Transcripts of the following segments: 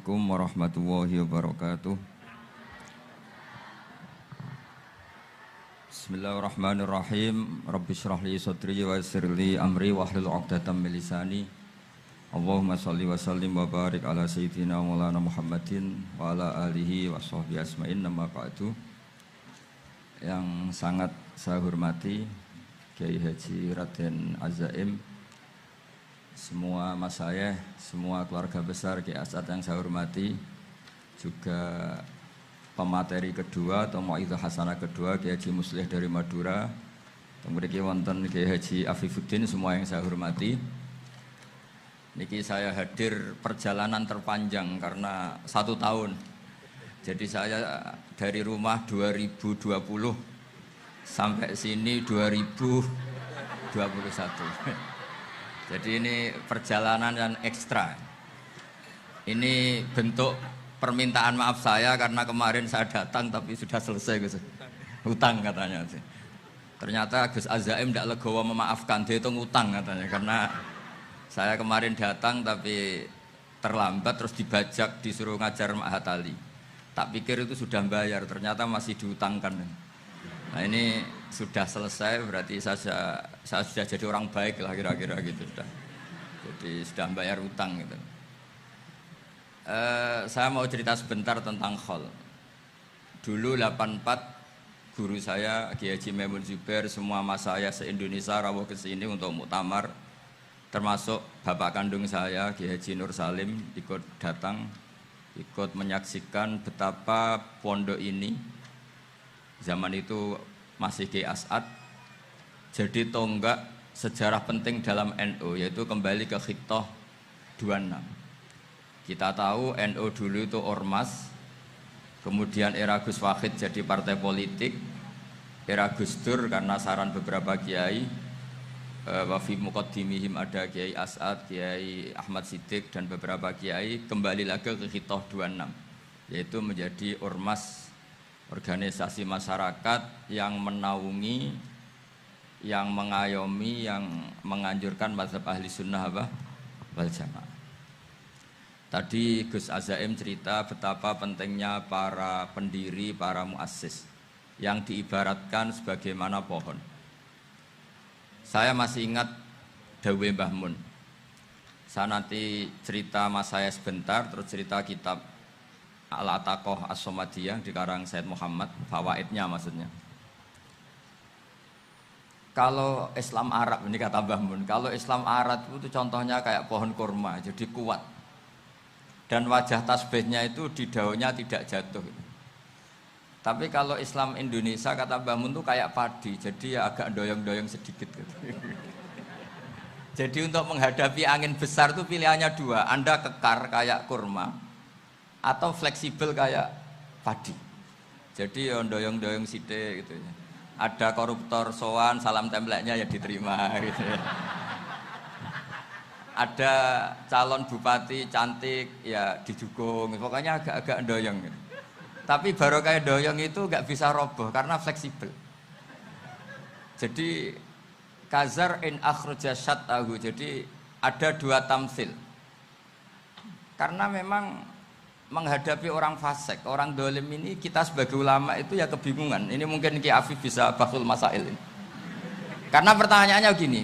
Assalamualaikum warahmatullahi wabarakatuh. Bismillahirrahmanirrahim. Rabbi shrah li sadri wa yassir li amri wahlul 'uqdatam min lisani. Allahumma shalli wa sallim wa barik ala sayyidina Maulana Muhammadin wa ala alihi wa sahbihi asma'in. Nama ba'du. Yang sangat saya hormati Kiai Haji Raden Azaim, semua masayikh, semua keluarga besar Kiai As'ad yang saya hormati, juga pemateri kedua atau Mau'izah Hasanah kedua Kiai Haji Muslih dari Madura, kemudian wonten Kiai Haji Afifuddin, semua yang saya hormati. Niki saya hadir perjalanan terpanjang karena 1 tahun. Jadi saya dari rumah 2020 sampai sini 2021. Jadi ini perjalanan yang ekstra. Ini bentuk permintaan maaf saya karena kemarin saya datang tapi sudah selesai Gus. Hutang katanya. Ternyata Gus Azaim tidak legowo memaafkan, dia itu ngutang katanya, karena saya kemarin datang tapi terlambat terus dibajak disuruh ngajar Ma'had Ali. Tak pikir itu sudah bayar, ternyata masih diutangkan. Nah ini sudah selesai, berarti saya sudah jadi orang baik lah kira-kira gitu sudah. Jadi sudah bayar utang gitu. Saya mau cerita sebentar tentang khol. Dulu 84 guru saya Kiai Haji Maimun Zubair, semua mas saya se-Indonesia rawuh ke sini untuk muktamar, termasuk bapak kandung saya Kiai Haji Nur Salim ikut datang, ikut menyaksikan betapa pondok ini zaman itu masih Kiai As'ad jadi tonggak sejarah penting dalam NU, yaitu kembali ke Khittah 26. Kita tahu NU dulu itu ormas, kemudian era Gus Wahid jadi partai politik, era Gus Dur karena saran beberapa kiai, wa fi muqaddimihim ada Kiai As'ad, Kiai Ahmad Siddiq dan beberapa kiai, kembali lagi ke Khittah 26, yaitu menjadi ormas, organisasi masyarakat yang menaungi, yang mengayomi, yang menganjurkan mazhab ahli sunnah wal jamaah. Tadi Gus Azaim cerita betapa pentingnya para pendiri, para muassis yang diibaratkan sebagaimana pohon. Saya masih ingat Dawe Mbah Mun. Saya nanti cerita mas saya sebentar, terus cerita kitab Al-Ataqah As-Somadiyah dikarang Said Muhammad, fawaidnya maksudnya. Kalau Islam Arab, ini kata Mbah Mun, kalau Islam Arab itu contohnya kayak pohon kurma, jadi kuat. Dan wajah tasbihnya itu di daunnya tidak jatuh. Tapi kalau Islam Indonesia kata Mbah Mun itu kayak padi, jadi ya agak doyong-doyong sedikit gitu. Jadi untuk menghadapi angin besar itu pilihannya 2, Anda kekar kayak kurma atau fleksibel kayak padi. Jadi ya doyong-doyong sithik gitu ya. Ada koruptor sowan, salam templeknya ya diterima gitu ya. Ada calon bupati cantik ya didukung, pokoknya agak-agak doyong gitu. Tapi baru kayak doyong itu nggak bisa roboh karena fleksibel. Jadi kazar in akhraja syatahu, jadi ada 2 tamsil. Karena memang menghadapi orang fasik, orang dolim ini, kita sebagai ulama itu ya kebingungan. Ini mungkin Ki Afif bisa bahsul masail ini. Karena pertanyaannya gini,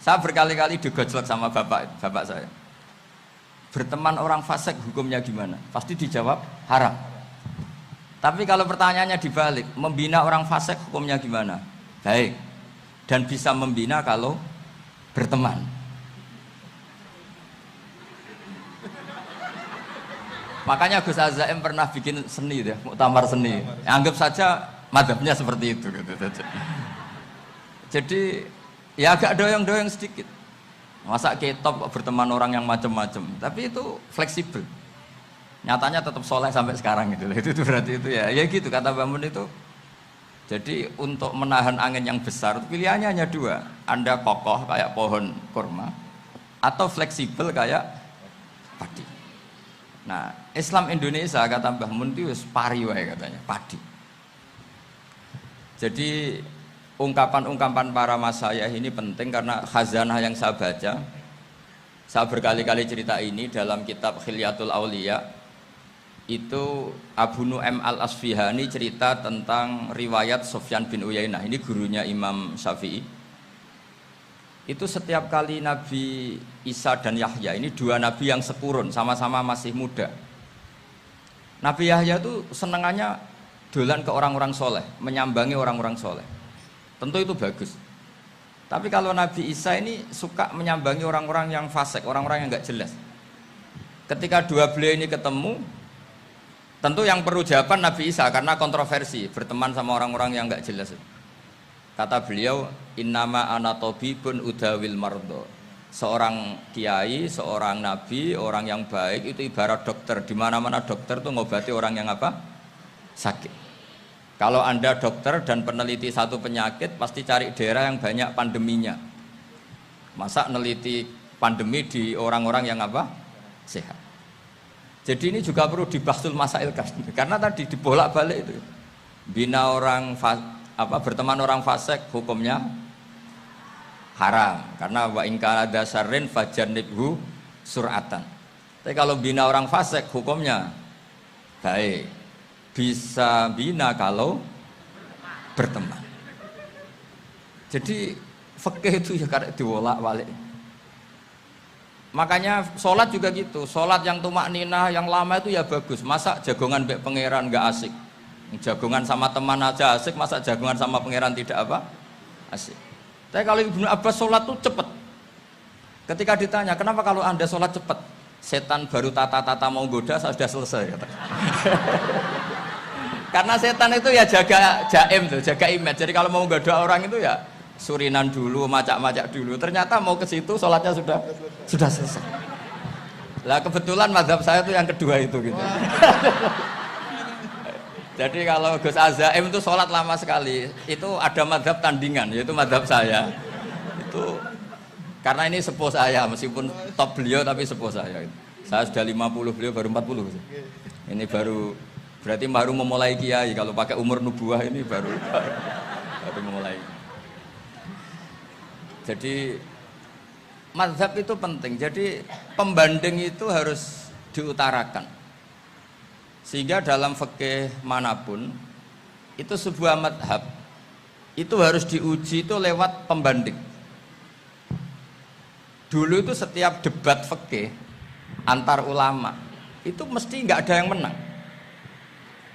saya berkali-kali digojlok sama bapak saya. Berteman orang fasik hukumnya gimana? Pasti dijawab haram. Tapi kalau pertanyaannya dibalik, membina orang fasik hukumnya gimana? Baik. Dan bisa membina kalau berteman. Makanya Gus Azaim pernah bikin seni deh, muktamar seni. Anggap saja madhabnya seperti itu gitu. Jadi ya agak doyong-doyong sedikit. Masa ketop berteman orang yang macam-macam, tapi itu fleksibel. Nyatanya tetap soleh sampai sekarang gitu. Itu berarti itu ya gitu kata Bamun itu. Jadi untuk menahan angin yang besar pilihannya hanya 2. Anda kokoh kayak pohon kurma atau fleksibel kayak padi. Nah, Islam Indonesia kata Mbah Mun itu pari wae katanya, padi. Jadi ungkapan-ungkapan para masyayikh ini penting karena khazanah yang saya baca. Saya berkali-kali cerita ini dalam kitab Khilyatul Auliya itu Abu Nu'aim al-Asfihani cerita tentang riwayat Sufyan bin Uyainah, ini gurunya Imam Syafi'i. Itu setiap kali Nabi Isa dan Yahya, ini dua nabi yang sekurun, sama-sama masih muda. Nabi Yahya itu senengannya dolan ke orang-orang soleh, menyambangi orang-orang soleh. Tentu itu bagus. Tapi kalau Nabi Isa ini suka menyambangi orang-orang yang fasik, orang-orang yang nggak jelas. Ketika dua beliau ini ketemu, tentu yang perlu jawaban Nabi Isa karena kontroversi, berteman sama orang-orang yang nggak jelas. Kata beliau, innama ana tabibun udawil mardo. Seorang kiai, seorang nabi, orang yang baik itu ibarat dokter. Di mana-mana dokter tuh ngobati orang yang apa? Sakit. Kalau Anda dokter dan peneliti satu penyakit, pasti cari daerah yang banyak pandeminya. Masa neliti pandemi di orang-orang yang apa? Sehat. Jadi ini juga perlu dibahsul masail karena tadi dibolak-balik itu. Bina orang berteman orang fasik hukumnya haram karena wa in kana dasarin fajannibhu sur'atan. Tapi kalau bina orang fasik hukumnya baik. Bisa bina kalau berteman. Jadi fikih itu ya karena dibolak-balik. Makanya sholat juga gitu, sholat yang tumak ninah yang lama itu ya bagus. Masa jagongan mbek pangeran nggak asik, jagongan sama teman aja asik, masa jagongan sama pangeran tidak apa asik. Tapi kalau Ibnu Abbas sholat tuh cepet. Ketika ditanya kenapa kalau anda sholat cepet, setan baru tata-tata mau goda sudah selesai kata. Karena setan itu ya jaga jaim tuh, jaga image. Jadi kalau mau goda orang itu ya surinan dulu, macak-macak dulu. Ternyata mau ke situ sholatnya sudah selesai. Lah kebetulan mazhab saya itu yang kedua itu gitu. Jadi kalau Gus Azaim itu sholat lama sekali. Itu ada mazhab tandingan, yaitu mazhab saya. Itu karena ini sepuh saya, meskipun top beliau tapi sepuh saya. Saya sudah 50, beliau baru 40. Ini berarti baru memulai kiai. Kalau pakai umur nubuah ini baru memulai. Jadi mazhab itu penting. Jadi pembanding itu harus diutarakan. Sehingga dalam fikih manapun itu sebuah mazhab itu harus diuji itu lewat pembanding. Dulu itu setiap debat fikih antar ulama itu mesti nggak ada yang menang.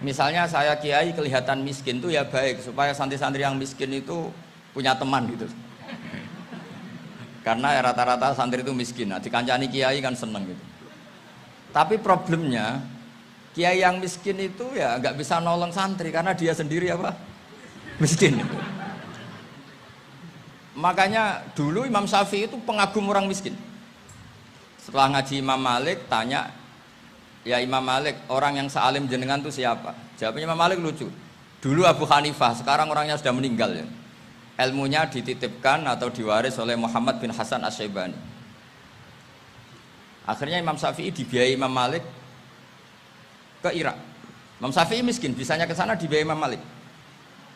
Misalnya saya kiai kelihatan miskin itu ya baik supaya santri-santri yang miskin itu punya teman gitu. Karena rata-rata santri itu miskin. Nah, dikancani kiai kan seneng gitu. Tapi problemnya kiai yang miskin itu ya nggak bisa nolong santri karena dia sendiri apa? Miskin. Makanya dulu Imam Syafi'i itu pengagum orang miskin. Setelah ngaji Imam Malik tanya, ya Imam Malik, orang yang sealim jenengan itu siapa? Jawabnya Imam Malik lucu. Dulu Abu Hanifah, sekarang orangnya sudah meninggal ya. Ilmunya dititipkan atau diwaris oleh Muhammad bin Hasan Asy-Syaibani. Akhirnya Imam Syafi'i dibiayai Imam Malik ke Irak. Imam Syafi'i miskin, bisanya ke sana dibiayai Imam Malik.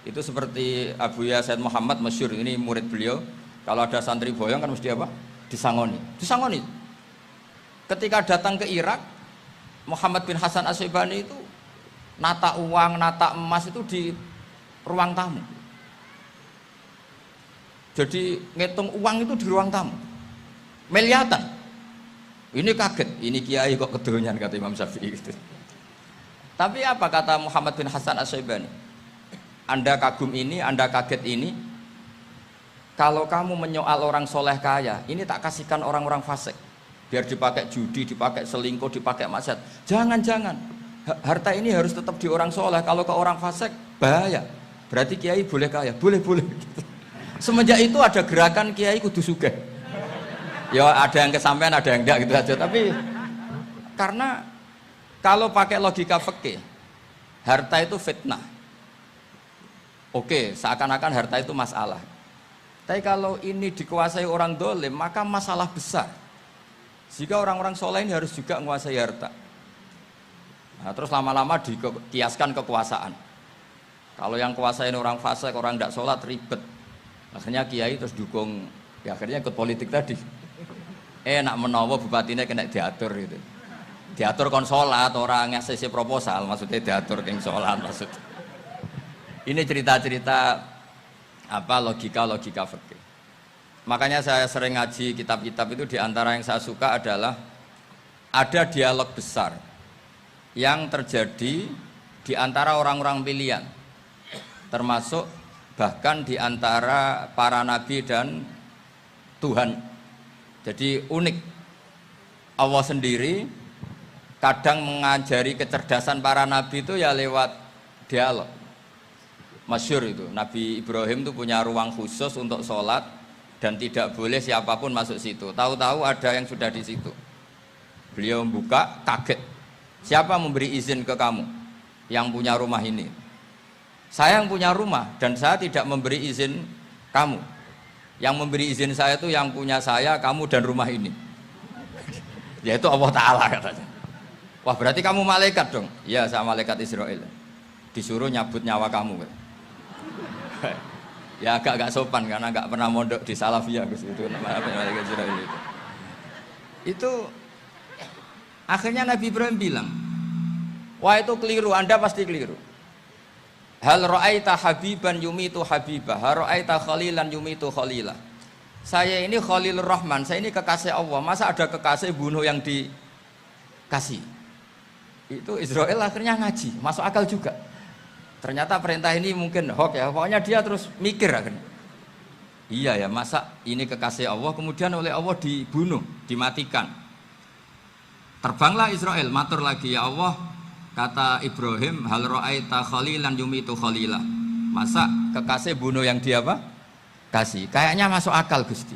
Itu seperti Abu Ya Said Muhammad masyhur, ini murid beliau. Kalau ada santri boyong kan mesti apa? Disangoni. Ketika datang ke Irak, Muhammad bin Hasan Asy-Syaibani itu nata uang, nata emas itu di ruang tamu. Jadi ngitung uang itu di ruang tamu. Miliatan. Ini kaget, ini kiai kok kedonyan kata Imam Syafi'i gitu. Tapi apa kata Muhammad bin Hasan Asy-Syaibani? Anda kagum ini, Anda kaget ini. Kalau kamu menyoal orang soleh kaya, ini tak kasihkan orang-orang fasik. Biar dipakai judi, dipakai selingkuh, dipakai maksiat. Jangan. Harta ini harus tetap di orang soleh. Kalau ke orang fasik, bahaya. Berarti kiai boleh kaya, boleh. Semenjak itu ada gerakan kiai kudu sugih. Ya ada yang kesampaian, ada yang enggak gitu aja. Tapi karena kalau pakai logika fikih, harta itu fitnah. Oke, seakan-akan harta itu masalah. Tapi kalau ini dikuasai orang dolim, maka masalah besar. Jika orang-orang soleh ini harus juga menguasai harta. Nah, terus lama-lama dikiaskan kekuasaan. Kalau yang kuasain orang fasik, orang tidak sholat ribet. Akhirnya kiai terus dukung, ya akhirnya ikut politik tadi. Nak menawa bupatinya kena diatur gitu. Diatur kon salat orang ngasih proposal, maksudnya diatur keng salat maksud. Ini cerita-cerita apa logika fikih. Makanya saya sering ngaji kitab-kitab itu, diantara yang saya suka adalah ada dialog besar yang terjadi di antara orang-orang pilihan, termasuk bahkan di antara para nabi dan Tuhan. Jadi unik, Allah sendiri kadang mengajari kecerdasan para nabi itu ya lewat dialog. Masyhur itu, Nabi Ibrahim itu punya ruang khusus untuk sholat dan tidak boleh siapapun masuk situ. Tahu-tahu ada yang sudah di situ. Beliau membuka, kaget. Siapa memberi izin ke kamu yang punya rumah ini? Saya yang punya rumah dan saya tidak memberi izin kamu. Yang memberi izin saya itu yang punya saya, kamu dan rumah ini. Yaitu Allah Ta'ala katanya. Wah, berarti kamu malaikat dong? Iya, saya malaikat Israel. Disuruh nyabut nyawa kamu. Ya agak sopan karena nggak pernah mondok di Salafiyah itu namanya malaikat Israel itu. Itu akhirnya Nabi Ibrahim bilang, wah itu keliru, Anda pasti keliru. Hal ra'aita habiban yumitu habibah, hal ra'aita khalilan yumitu khalilah. Saya ini Khalilur Rahman, saya ini kekasih Allah. Masa ada kekasih bunuh yang dikasih? Itu Israel akhirnya ngaji, masuk akal juga. Ternyata perintah ini mungkin hoax ya, pokoknya dia terus mikir akhirnya. Iya ya, masa ini kekasih Allah kemudian oleh Allah dibunuh, dimatikan. Terbanglah Israel, matur lagi, ya Allah, kata Ibrahim, hal ra'aita khalilan yumitu khalilah. Masa kekasih bunuh yang dia apa? Kasih. Kayaknya masuk akal Gusti.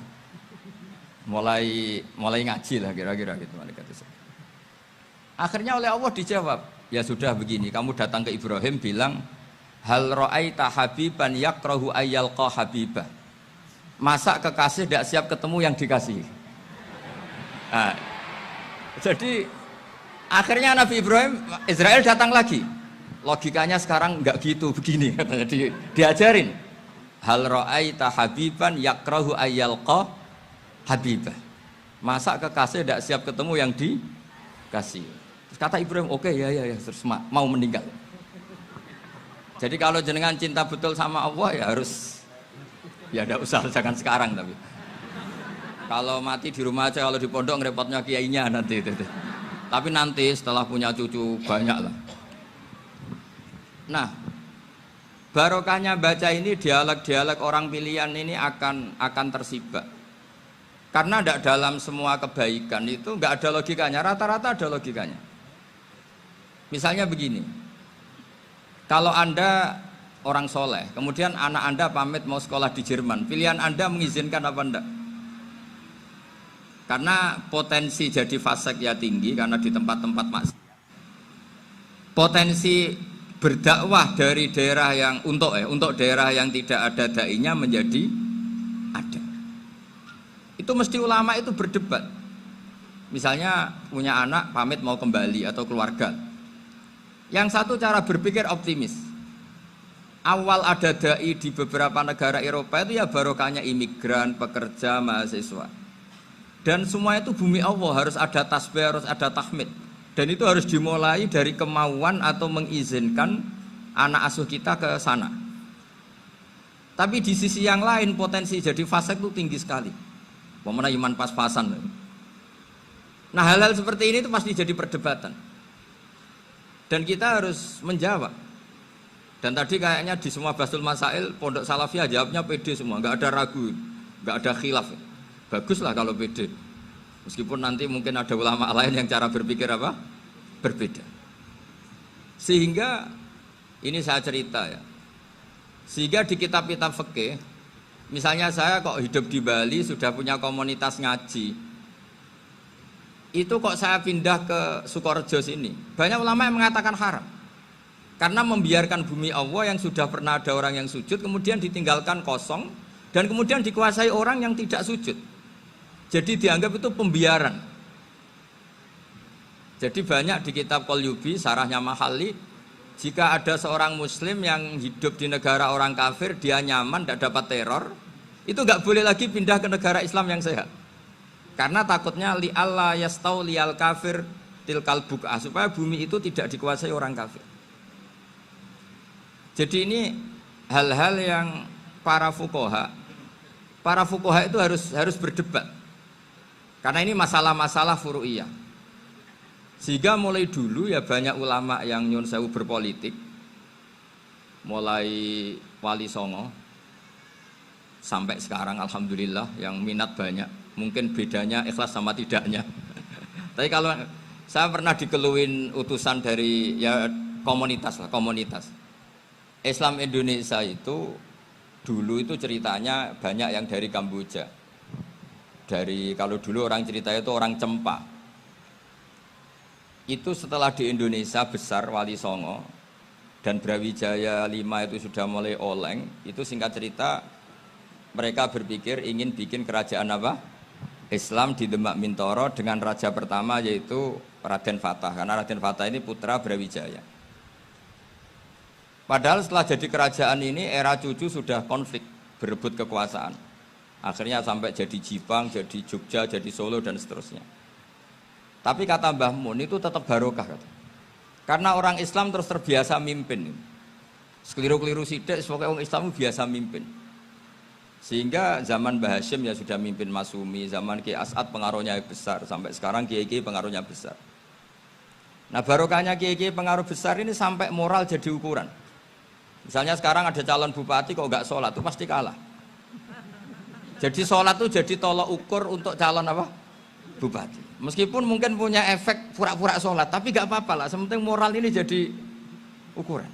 Mulai ngaji lah kira-kira gitu malaikat Israel. Akhirnya oleh Allah dijawab, ya sudah begini, kamu datang ke Ibrahim bilang, hal ra'aita habiban yakrahu ayyalqa habibah. Masa kekasih tidak siap ketemu yang dikasih. Nah, jadi akhirnya Nabi Ibrahim, Israel datang lagi. Logikanya sekarang enggak gitu, begini katanya diajarin. Hal ra'aita habiban yakrahu ayyalqa habibah. Masa kekasih tidak siap ketemu yang dikasih. Terus kata Ibrahim, oke, ya, terus mau meninggal. Jadi kalau jenengan cinta betul sama Allah ya harus, ya tidak usah, jangan sekarang tapi. Kalau mati di rumah aja, kalau di pondok ngerepotnya kiainya nanti. Tapi nanti setelah punya cucu banyak lah. Nah, barokahnya baca ini, dialog-dialog orang pilihan ini akan tersibak. Karena tidak dalam semua kebaikan itu nggak ada logikanya, rata-rata ada logikanya. Misalnya begini, kalau Anda orang soleh, kemudian anak Anda pamit mau sekolah di Jerman, pilihan Anda mengizinkan apa enggak? Karena potensi jadi fasik ya tinggi, karena di tempat-tempat maksiat. Potensi berdakwah dari daerah yang untuk daerah yang tidak ada dai-nya menjadi ada. Itu mesti ulama itu berdebat. Misalnya punya anak pamit mau kembali atau keluarga. Yang satu cara berpikir optimis. Awal ada dai di beberapa negara Eropa itu ya barokahnya imigran, pekerja, mahasiswa. Dan semua itu bumi Allah, harus ada tasbih, harus ada tahmid. Dan itu harus dimulai dari kemauan atau mengizinkan anak asuh kita ke sana. Tapi di sisi yang lain potensi jadi fasik itu tinggi sekali. Pemana iman pas-pasan. Nah hal-hal seperti ini itu pasti jadi perdebatan. Dan kita harus menjawab. Dan tadi kayaknya di semua Basul Masail Pondok Salafiyah jawabnya pede semua, nggak ada ragu, nggak ada khilaf. Baguslah kalau pede. Meskipun nanti mungkin ada ulama lain yang cara berpikir apa? Berbeda. Sehingga ini saya cerita ya. Sehingga di kitab-kitab fikih, misalnya saya kok hidup di Bali sudah punya komunitas ngaji. Itu kok saya pindah ke Sukorejo sini. Banyak ulama yang mengatakan haram. Karena membiarkan bumi Allah yang sudah pernah ada orang yang sujud kemudian ditinggalkan kosong dan kemudian dikuasai orang yang tidak sujud. Jadi dianggap itu pembiaran. Jadi banyak di kitab Qalyubi, sarahnya Mahalli, jika ada seorang muslim yang hidup di negara orang kafir, dia nyaman, tidak dapat teror, itu nggak boleh lagi pindah ke negara Islam yang sehat. Karena takutnya li'alla yastauliyal kafir tilkal buk'ah, supaya bumi itu tidak dikuasai orang kafir. Jadi ini hal-hal yang para fuqaha itu harus berdebat. Karena ini masalah-masalah furu'iyah. Sehingga mulai dulu ya banyak ulama yang nyun sewu berpolitik, mulai Wali Songo sampai sekarang alhamdulillah yang minat banyak. Mungkin bedanya ikhlas sama tidaknya. Tapi kalau saya pernah dikeluhin utusan dari ya komunitas Islam Indonesia itu dulu itu ceritanya banyak yang dari Kamboja. Kalau dulu orang ceritanya itu orang Cempa. Itu setelah di Indonesia besar Wali Songo dan Brawijaya 5 itu sudah mulai oleng, itu singkat cerita mereka berpikir ingin bikin kerajaan apa? Islam di Demak Mintoro dengan raja pertama yaitu Raden Fatah, karena Raden Fatah ini putra Brawijaya. Padahal setelah jadi kerajaan ini era cucu sudah konflik, berebut kekuasaan. Akhirnya sampai jadi Jipang, jadi Jogja, jadi Solo dan seterusnya. Tapi kata Mbah Mun itu tetap barokah kata. Karena orang Islam terus terbiasa mimpin. Sekeliru-keliru sidik, pokoknya orang Islam biasa mimpin. Sehingga zaman Mbah Hashim ya sudah mimpin Masumi, zaman Ki As'ad pengaruhnya besar, sampai sekarang Kiai pengaruhnya besar. Nah barokahnya Kiai pengaruh besar ini sampai moral jadi ukuran. Misalnya sekarang ada calon bupati kok nggak sholat, itu pasti kalah. Jadi sholat itu jadi tolok ukur untuk calon apa? Bupati. Meskipun mungkin punya efek pura-pura sholat, tapi nggak apa-apa lah. Sementing moral ini jadi ukuran.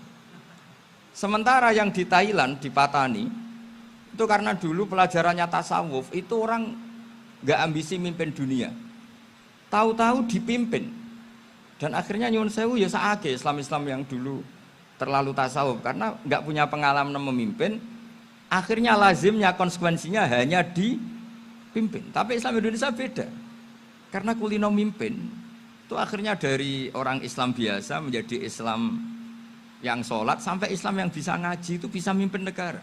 Sementara yang di Thailand, di Patani, itu karena dulu pelajarannya tasawuf, itu orang nggak ambisi mimpin dunia. Tahu-tahu dipimpin. Dan akhirnya nyuwun sewu ya saake Islam-Islam yang dulu terlalu tasawuf karena nggak punya pengalaman memimpin, akhirnya lazimnya konsekuensinya hanya dipimpin. Tapi Islam Indonesia beda. Karena kulino mimpin itu akhirnya dari orang Islam biasa menjadi Islam yang sholat sampai Islam yang bisa ngaji itu bisa mimpin negara.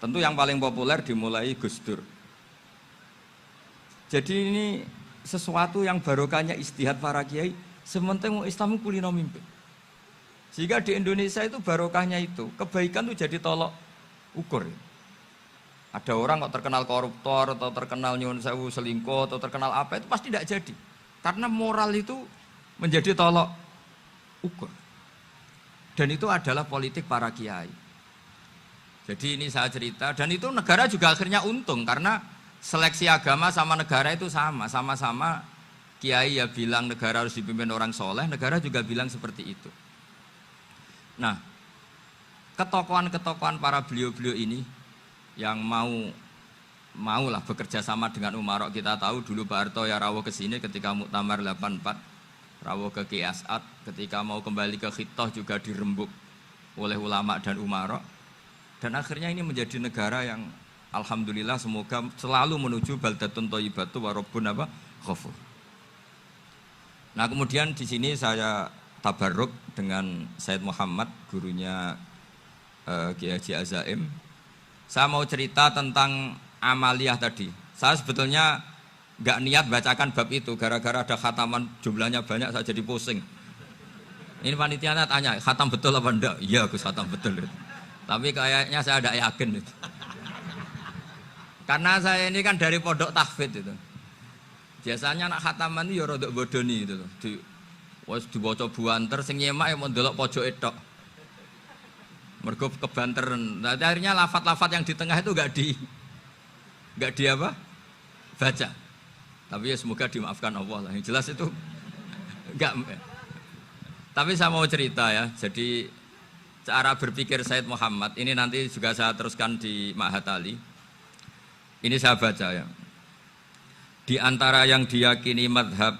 Tentu yang paling populer dimulai Gus Dur. Jadi ini sesuatu yang barokahnya istihad para kiai, sementing Islam kulino mimpin. Sehingga di Indonesia itu barokahnya itu, kebaikan itu jadi tolok ukur. Ada orang kok terkenal koruptor atau terkenal nyuwun sewu selingkuh atau terkenal apa itu pasti tidak jadi. Karena moral itu menjadi tolok ukur. Dan itu adalah politik para kiai. Jadi ini saya cerita dan itu negara juga akhirnya untung karena seleksi agama sama negara itu sama-sama kiai ya bilang negara harus dipimpin orang soleh, negara juga bilang seperti itu. Nah, ketokohan-ketokohan para beliau-beliau ini yang mau lah bekerja sama dengan umarok. Kita tahu dulu Pak Harto ya rawuh ke sini ketika Muktamar 84, rawuh ke Ki As'ad, ketika mau kembali ke Khittah juga dirembuk oleh ulama dan umarok. Dan akhirnya ini menjadi negara yang alhamdulillah semoga selalu menuju baldatun thayyibatu wa rabbun ghafur. Nah, kemudian di sini saya tabarruk dengan Said Muhammad, gurunya Kiai Haji Azaim. Saya mau cerita tentang amaliyah tadi. Saya sebetulnya nggak niat bacakan bab itu, gara-gara ada khataman jumlahnya banyak saya jadi pusing. Ini panitianya tanya, khatam betul apa enggak? Iya, Gus, khatam betul. Tapi kayaknya saya tidak yakin itu. Karena saya ini kan dari pondok tahfidz itu. Biasanya anak khataman itu ya rodok bodoni itu. Wes dibaca buanter sing nyemak ya mau ndelok pojok tok. Mergo kebanteran. Nah, akhirnya lafat-lafat yang di tengah itu enggak di apa? Baca. Tapi ya semoga dimaafkan Allah lah. Yang jelas itu enggak. Tapi saya mau cerita ya. Jadi cara berpikir Said Muhammad ini nanti juga saya teruskan di Ma'had Ali. Ini saya baca ya. Di antara yang diyakini madhab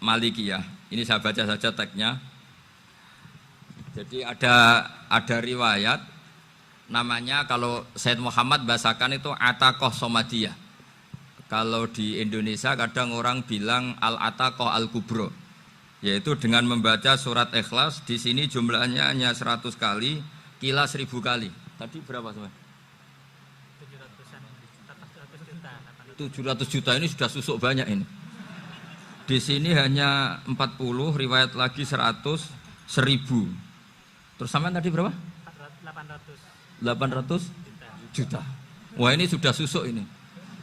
Malikiyah, ini saya baca saja teksnya. Jadi ada riwayat namanya, kalau Said Muhammad bahasakan itu Ataqoh Somadiyah. Kalau di Indonesia kadang orang bilang Al-Ataqoh Al-Kubro, yaitu dengan membaca surat Ikhlas. Di sini jumlahnya hanya 100 kali, kila 1000 kali. Tadi berapa sebenarnya? 700 juta ini sudah susuk banyak ini. Di sini hanya 40, riwayat lagi 100, 1000. Terus sampean tadi berapa? 800 juta. Wah, ini sudah susuk ini.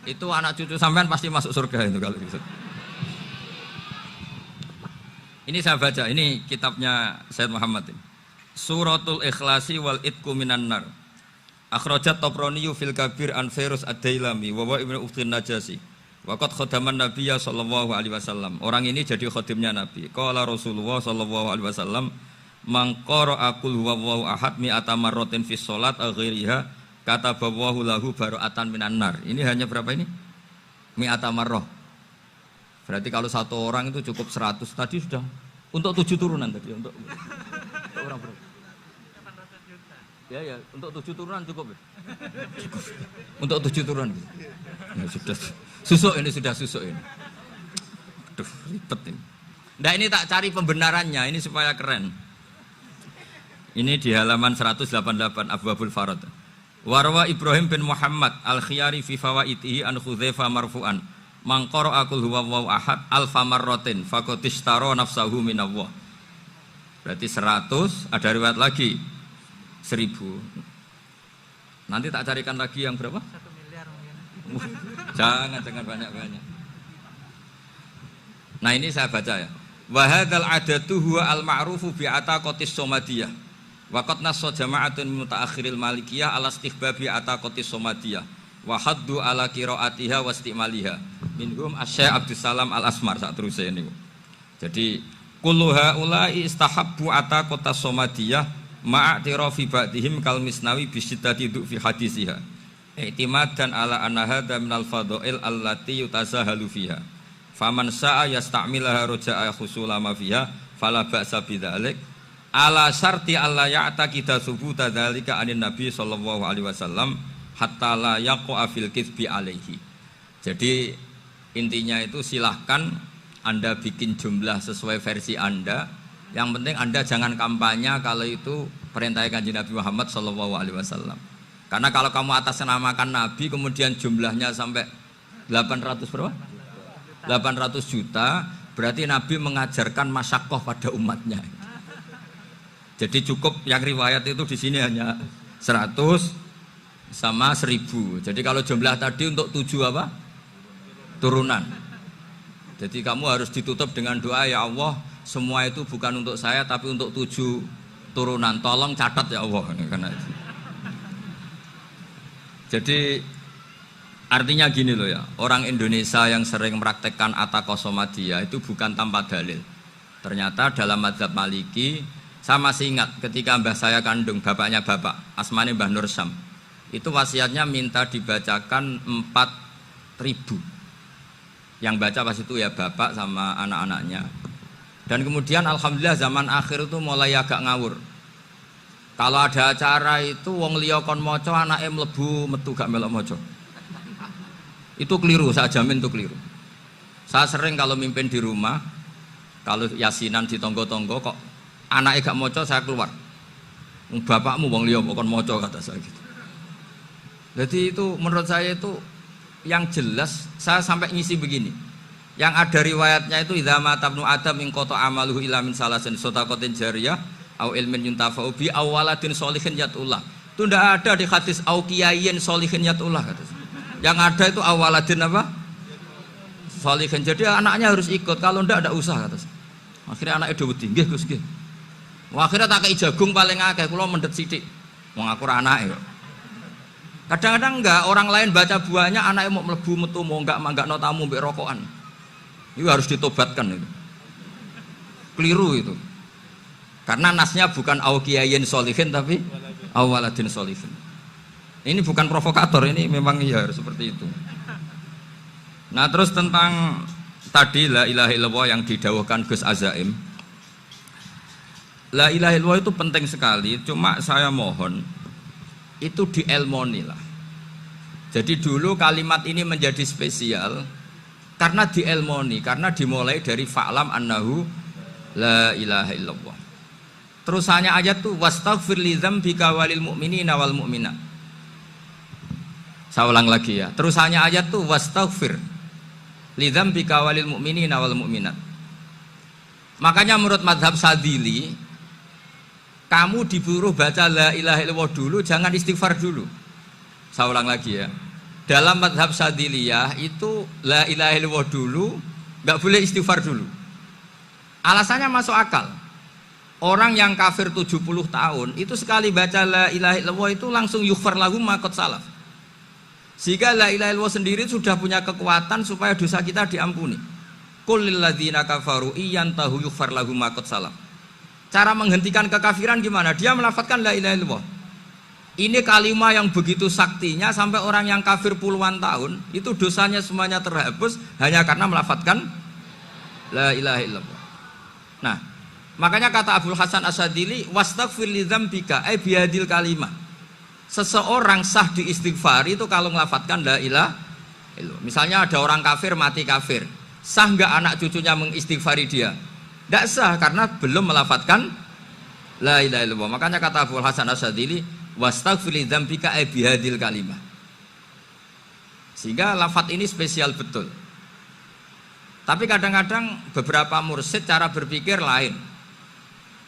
Itu anak cucu sampean pasti masuk surga itu kalau gitu. Ini saya baca, ini kitabnya Sayyid Muhammad ini. Suratul Ikhlasi wal Itqu minan nar. Akhrajat Tabrani fil Kabir an Fairuz ad-Dailami wa wa Ibnu Uthtin Najasi. Waqad khadaman Nabiyya sallallahu alaihi wasallam. Orang ini jadi khadimnya Nabi. Qala Rasulullah sallallahu alaihi wasallam, "Man qara'a qul huwallahu ahad mi'ata marratin fi shalat ghairiha kataballahu lahu bara'atan minan nar." Ini hanya berapa ini? Mi'ata marrah. Berarti kalau satu orang itu cukup 100 tadi sudah untuk 7 turunan tadi untuk orang berapa? 800 juta. Ya, untuk 7 turunan cukup. Cukup. Untuk 7 turunan. Ya sudah. Susuk ini sudah susuk ini. Aduh, ribet ini. Nah, ini tak cari pembenarannya, ini supaya keren. Ini di halaman 188 Abwabul Farad. Warwa Ibrahim bin Muhammad al-Khiyari fi fawaitihi an Hudzaifah marfu'an. Man qara'a qul huwallahu ahad alfa marratin faqad ishtara nafsahu minallah. Berarti 100, ada riwayat lagi 1000. Nanti tak carikan lagi yang berapa? 1 miliar mungkin. Jangan banyak-banyak. Nah, ini saya baca ya. Wa hadzal adatu huwa al-ma'rufu bi ataqatis somadiyah. Wa qad nassa jama'atun min mutaakhiril malikiyah ala istihbabi ataqatis somadiyah. Wa haddu ala qiraatiha wa istimaliha. Minhum Asy-Syaikh Abdus Salam Al-Asmar sak teruse niku. Jadi kullu haula'i istahabbu ataqatas somadiyah ma'atirafi ba'dihim kal misnawi bi syiddati fi hadisiha. I'timadan ala anna hadza minal fadha'il allati yutasahalu fiha. Faman sa'a yasta'milaha raja'a husula ma fiha fala ba'sa bidzalik. Ala syarti alla ya'taqida thubuta dzalika anin nabi sallallahu alaihi wasallam hatta la yaqa fil kitsbi alaihi. Jadi intinya itu silahkan Anda bikin jumlah sesuai versi Anda. Yang penting Anda jangan kampanye kalau itu perintah Kanjeng Nabi Muhammad sallallahu alaihi wasallam. Karena kalau kamu atasnamakan Nabi kemudian jumlahnya sampai 800 berapa? 800 juta, berarti Nabi mengajarkan masyaqqah pada umatnya. Jadi cukup yang riwayat itu di sini hanya 100 sama 1000. Jadi kalau jumlah tadi untuk 7 apa? Turunan. Jadi kamu harus ditutup dengan doa, ya Allah, semua itu bukan untuk saya tapi untuk 7 turunan. Tolong catat ya Allah. Karena itu. Jadi artinya gini loh ya, orang Indonesia yang sering mempraktekkan ataqah somadiyah itu bukan tanpa dalil. Ternyata dalam mazhab Maliki, saya masih ingat ketika mbah saya kandung, bapaknya bapak, asmane Mbah Nur Syam, itu wasiatnya minta dibacakan 4000. Yang baca pas itu ya bapak sama anak-anaknya. Dan kemudian alhamdulillah zaman akhir itu mulai agak ngawur. Kalau ada acara itu wong liya kon maca anake mlebu metu gak melok maca. Itu keliru, saya jamin itu keliru. Saya sering kalau mimpin di rumah, kalau yasinan di tonggo-tonggo kok anake gak maca saya keluar. Bapakmu wong liya kon maca kata saya gitu. Jadi itu menurut saya itu yang jelas saya sampai ngisi begini. Yang ada riwayatnya itu idza mata ibnu adam in qata amaluhu illa min salasin shadaqatin jariyah au ilmin yuntafa'u bi aw waladin sholihin yatullah. Itu tidak ada di hadis au kiyayin sholihin yatullah kata. Yang ada itu awaladin apa? Sholihin. Jadi anaknya harus ikut, kalau tidak usah kata. Akhirnya anaknya udah wedi, nggih Gus nggih. Wah, akhirnya tak kei jagung paling akeh, kula mendet sithik. Wong aku ora anake kok. Kadang-kadang enggak, orang lain baca buahnya anaknya mau mlebu metu mau enggak no tamu mbek rokokan. Itu harus ditobatkan itu. Keliru itu. Karena nasnya bukan au kiyayin sholihin tapi au waladin sholihin. Ini bukan provokator, ini memang ya seperti itu. Nah, terus tentang tadi la ilaha illallah yang didawuhkan Gus Azaim. La ilaha illallah itu penting sekali, cuma saya mohon itu dielmoni lah. Jadi dulu kalimat ini menjadi spesial karena dielmoni, karena dimulai dari fa'lam annahu la ilaha illallah. Terusannya ayat tuh wastaghfir li dzambika walil mu'minina wal mu'minat. Saya ulang lagi ya. Terusannya ayat tuh wastaghfir lidzambika walil mu'minina wal mu'minat. Makanya menurut mazhab Sadili, kamu disuruh baca la ilaha illallah dulu, jangan istighfar dulu. Saya ulang lagi ya. Dalam mazhab Sadiliyah itu la ilaha illallah dulu, nggak boleh istighfar dulu. Alasannya masuk akal. Orang yang kafir 70 tahun itu sekali baca la ilaha illallah itu langsung yughfar lahum ma qad salaf. Sehingga la ilaha illallah sendiri sudah punya kekuatan supaya dosa kita diampuni. Qul lil ladzina kafaru iyantahu yughfar lahum ma qad salaf. Cara menghentikan kekafiran gimana? Dia melafadzkan la ilaha illallah. Ini kalimat yang begitu saktinya sampai orang yang kafir puluhan tahun itu dosanya semuanya terhapus hanya karena melafadzkan la ilaha illallah. Nah, makanya kata Abdul Hasan Asyadili, wastaghfir li dzambika ay bihadil kalimah. Seseorang sah diistighfar itu kalau melafadzkan la ilaha illallah. Misalnya ada orang kafir mati kafir, sah nggak anak cucunya mengistighfari dia? Tidak sah karena belum melafadzkan la ilaha illallah. Makanya kata Abdul Hasan Asyadili, wastaghfir li dzambika ay bihadil kalimah. Sehingga lafadz ini spesial betul. Tapi kadang-kadang beberapa mursyid cara berpikir lain.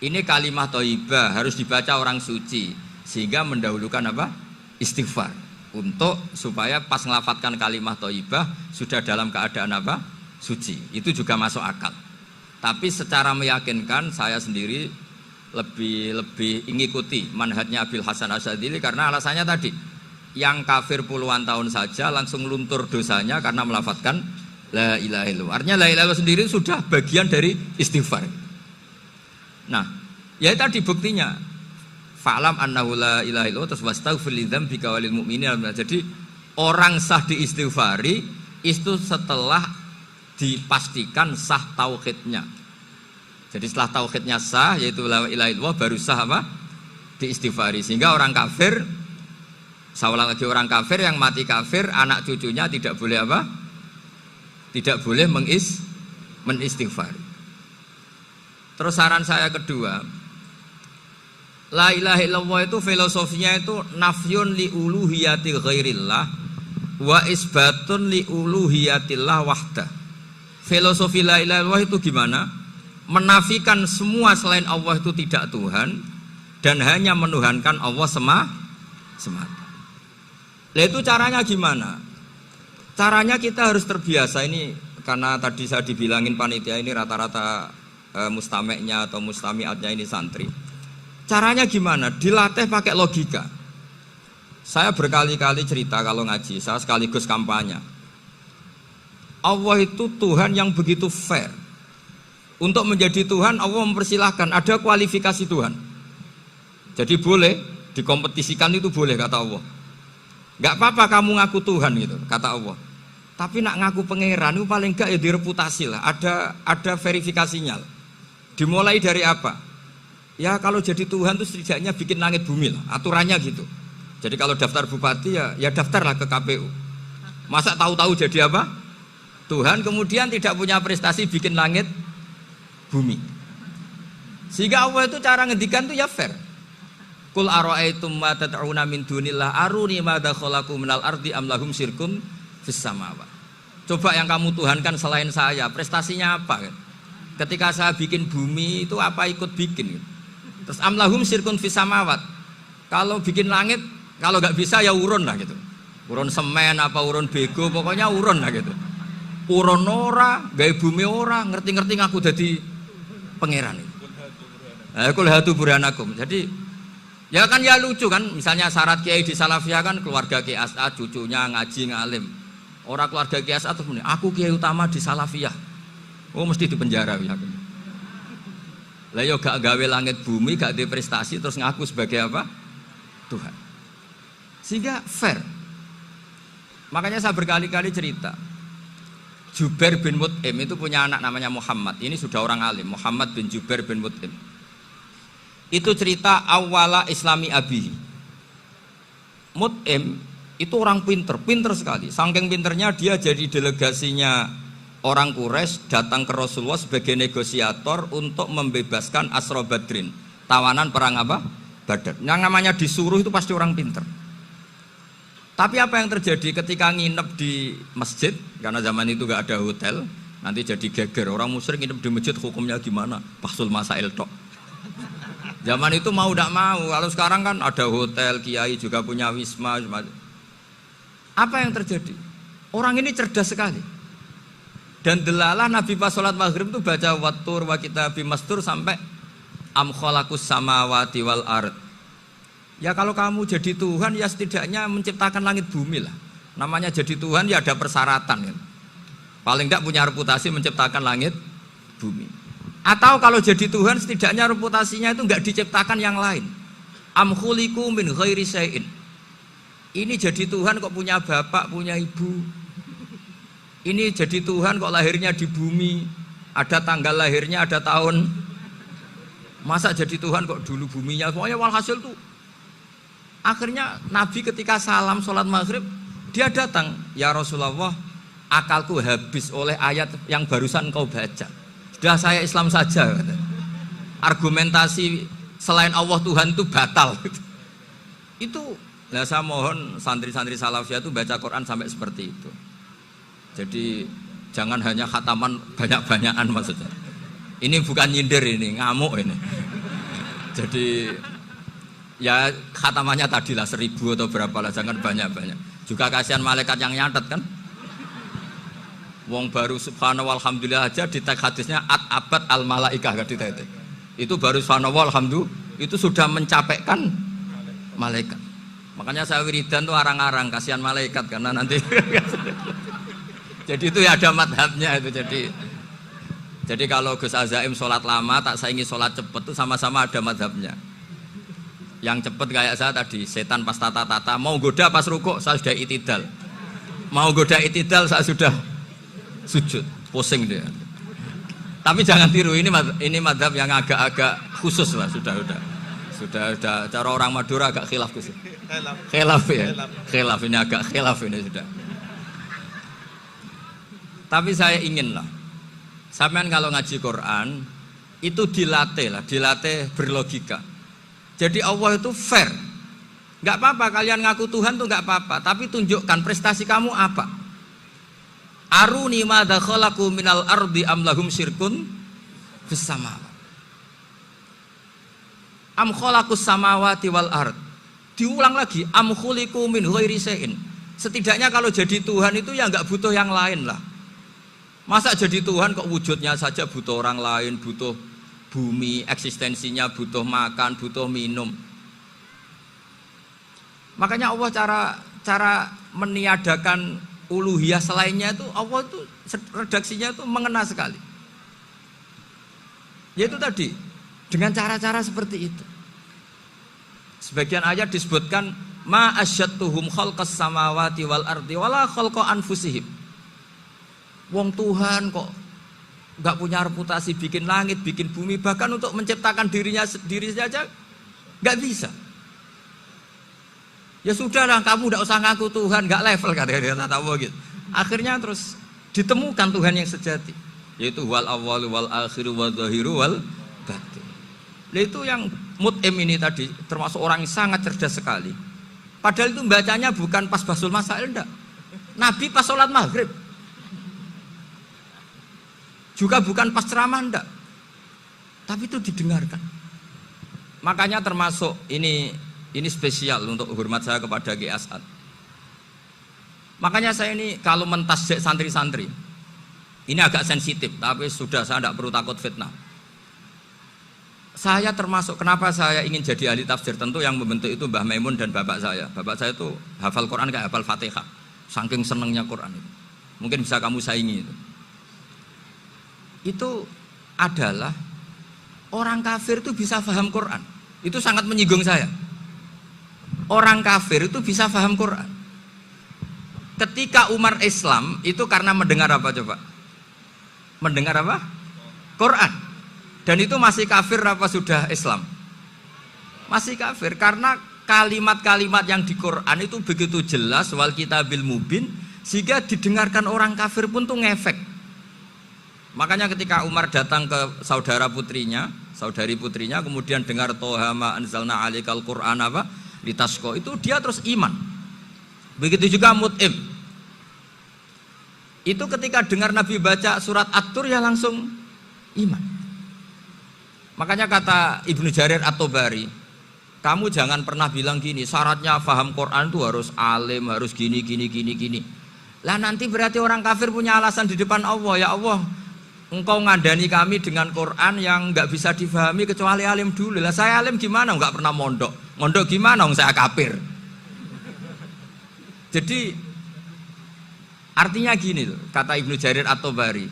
Ini kalimah thayyibah harus dibaca orang suci, sehingga mendahulukan apa? Istighfar. Untuk supaya pas ngelafatkan kalimah thayyibah sudah dalam keadaan apa? Suci. Itu juga masuk akal. Tapi secara meyakinkan saya sendiri lebih mengikuti manhajnya Abil Hasan Asyadili karena alasannya tadi, yang kafir puluhan tahun saja langsung luntur dosanya karena melafadzkan la ilaha illallah. Artinya la ilaha illallah sendiri sudah bagian dari istighfar. Nah, ya tadi buktinya. Fa'lam annahu la ilaha illallah terus wastaghfir li dzambika walil mu'minina. Jadi orang sah diistighfari itu setelah dipastikan sah tauhidnya. Jadi setelah tauhidnya sah yaitu la ilaha illallah baru sah apa? Diistighfari. Sehingga orang kafir, saya ulang lagi, orang kafir yang mati kafir anak cucunya tidak boleh apa? Tidak boleh menistighfari. Terus saran saya kedua, la ilaha illallah itu filosofinya itu nafyun li uluhiyati ghairillah wa isbatun li uluhiyatillah wahdah. Filosofi la ilaha illallah itu gimana? Menafikan semua selain Allah itu tidak Tuhan dan hanya menuhankan Allah semata. Lah itu caranya gimana? Caranya kita harus terbiasa ini, karena tadi saya dibilangin panitia ini rata-rata mustameknya atau mustamiatnya ini santri. Caranya gimana? Dilatih pakai logika. Saya berkali-kali cerita kalau ngaji, saya sekaligus kampanye. Allah itu Tuhan yang begitu fair. Untuk menjadi Tuhan Allah mempersilahkan, ada kualifikasi Tuhan. Jadi boleh dikompetisikan, itu boleh kata Allah. Gak apa-apa kamu ngaku Tuhan gitu kata Allah. Tapi nak ngaku pangeran itu paling gak ya direputasi lah, ada verifikasinya. Dimulai dari apa? Ya kalau jadi Tuhan itu setidaknya bikin langit bumi lah, aturannya gitu. Jadi kalau daftar bupati ya daftarlah ke KPU. Masa tahu-tahu jadi apa? Tuhan kemudian tidak punya prestasi bikin langit bumi. Sehingga Allah itu cara ngendikan itu ya fair. Qul ara'aitum ma tad'una min dunillah aruni madza khalaqu minal ardi am lahum syirkum fis samawati. Coba yang kamu tuhankan selain saya, prestasinya apa kan? Ketika saya bikin bumi itu apa ikut bikin? Terus am lahum syirkum fis samawati. Kalau bikin langit, kalau nggak bisa ya urun lah gitu. Urun semen apa urun bego, pokoknya urun lah gitu. Urun ora, gawe bumi ora, ngerti-ngerti ngaku dadi pangeran itu. Kul hatu burhanakum. Jadi ya kan ya lucu kan, misalnya syarat kiai di Salafiyah kan keluarga Kiai As'ad, cucunya ngaji ngalim. Orang keluarga Kiai As'ad terus aku kiai utama di Salafiyah. Oh mesti dipenjara ya. Lah yo gak gawe langit bumi, gak ada prestasi terus ngaku sebagai apa? Tuhan. Sehingga fair. Makanya saya berkali-kali cerita. Jubair bin Mut'im itu punya anak namanya Muhammad. Ini sudah orang alim, Muhammad bin Jubair bin Mut'im. Itu cerita awala islami abihi. Mut'im itu orang pinter sekali. Saking pinternya dia jadi delegasinya orang Quraisy datang ke Rasulullah sebagai negosiator untuk membebaskan Asra Badrin, tawanan perang apa? Badar. Yang namanya disuruh itu pasti orang pinter. Tapi apa yang terjadi ketika nginep di masjid, karena zaman itu gak ada hotel, nanti jadi geger. Orang musyrik nginep di masjid hukumnya gimana? Pasul masail tok. Zaman itu mau tidak mau, kalau sekarang kan ada hotel, kiai juga punya wisma. Apa yang terjadi? Orang ini cerdas sekali. Dan delalah Nabi pas sholat maghrib itu baca wattur wa kitabim mastur sampai am khalaqus samawati wal ard. Ya kalau kamu jadi Tuhan ya setidaknya menciptakan langit bumi lah. Namanya jadi Tuhan ya ada persyaratan kan. Paling tidak punya reputasi menciptakan langit bumi. Atau kalau jadi Tuhan setidaknya reputasinya itu enggak diciptakan yang lain. Am khuliqu min ghairi syai'in. Ini jadi Tuhan kok punya bapak, punya ibu. Ini jadi Tuhan kok lahirnya di bumi. Ada tanggal lahirnya, ada tahun. Masa jadi Tuhan kok dulu buminya. Pokoknya walhasil tuh. Akhirnya Nabi ketika salam sholat maghrib, dia datang, ya Rasulullah, akalku habis oleh ayat yang barusan kau baca. Sudah saya Islam saja. Argumentasi selain Allah Tuhan itu batal. Itu, nah saya mohon santri-santri salafiyah itu baca Quran sampai seperti itu. Jadi jangan hanya khataman banyak-banyakan maksudnya. Ini bukan nyindir ini, ngamuk ini. Jadi ya khatamannya tadilah 1000 atau berapa lah, jangan banyak-banyak. Juga kasihan malaikat yang nyatet kan. Wong baru subhanallah alhamdulillah aja di teks hadisnya abad al malaikah gak ditetek. Itu baru subhanallah alhamdulillah itu sudah mencapaikan malaikat. Makanya saya wiridan tuh arang-arang kasihan malaikat karena nanti jadi itu ya ada madhabnya itu. Jadi kalau Gus Azaim sholat lama tak saingi sholat cepet itu sama-sama ada madhabnya. Yang cepet kayak saya tadi, setan pas tata-tata mau goda pas rukuk saya sudah itidal, mau goda itidal saya sudah sujud, pusing dia. Tapi jangan tiru, ini madhab yang agak-agak khusus lah, sudah cara orang Madura agak khilaf khusus. Khilaf ya, khilaf ini agak khilaf ini sudah. Tapi saya ingin lah, sampean kalau ngaji Quran itu dilatih berlogika. Jadi Allah itu fair, nggak apa-apa kalian ngaku Tuhan tuh nggak apa-apa, tapi tunjukkan prestasi kamu apa. Aruni madza khalaqu minal ardi am lahum syirkun fis samawati. Am khalaqus samawati wal ard. Diulang lagi, am khuliqu min ghairi syai'in. Setidaknya kalau jadi Tuhan itu ya nggak butuh yang lain lah. Masa jadi Tuhan kok wujudnya saja butuh orang lain, butuh bumi, eksistensinya butuh makan, butuh minum. Makanya Allah cara meniadakan uluhiyah selainnya itu Allah itu redaksinya itu mengena sekali. Yaitu tadi dengan cara-cara seperti itu. Sebagian ayat disebutkan ma asyattuhum khalqas samawati wal ardi wala khalqa anfusihim. Wong Tuhan kok nggak punya reputasi bikin langit, bikin bumi, bahkan untuk menciptakan dirinya sendiri saja nggak bisa. Ya sudahlah, kamu nggak usah ngaku Tuhan, nggak level kata Allah gitu. Akhirnya terus ditemukan Tuhan yang sejati, yaitu wal awwalu wal akhiru wal zahiru wal batin. Nah, itu yang mut'im ini tadi termasuk orang yang sangat cerdas sekali. Padahal itu bacanya bukan pas basul masail, enggak. Nabi pas sholat maghrib. Juga bukan pas ceramah, enggak. Tapi itu didengarkan. Makanya termasuk ini spesial untuk hormat saya kepada Ki As'ad. Makanya saya ini kalau mentasjik santri-santri, ini agak sensitif, tapi sudah saya tidak perlu takut fitnah. Saya termasuk, kenapa saya ingin jadi ahli tafsir, tentu yang membentuk itu Mbah Maimun dan bapak saya. Bapak saya itu hafal Quran kayak hafal Fatihah, saking senengnya Quran itu. Mungkin bisa kamu saingi itu. Itu adalah orang kafir itu bisa paham Quran. Itu sangat menyinggung saya. Orang kafir itu bisa paham Quran. Ketika Umar Islam itu karena mendengar apa coba? Mendengar apa? Quran. Dan itu masih kafir apa sudah Islam? Masih kafir karena kalimat-kalimat yang di Quran itu begitu jelas wal kitabil mubin sehingga didengarkan orang kafir pun tuh ngefek. Makanya ketika Umar datang ke saudari putrinya kemudian dengar toha ma anzalna alikal Quran apa litasqo, itu dia terus iman. Begitu juga Mut'im. Itu ketika dengar Nabi baca surat At-Tur ya langsung iman. Makanya kata Ibnu Jarir At-Tabari, kamu jangan pernah bilang gini, syaratnya paham Quran itu harus alim, harus gini. Lah nanti berarti orang kafir punya alasan di depan Allah, ya Allah, engkau ngandani kami dengan Quran yang nggak bisa difahami kecuali alim dulu. Lah saya alim gimana? Nggak pernah mondok. Mondok gimana? Saya kafir. Jadi artinya gini loh, kata Ibnu Jarir At-Tabari,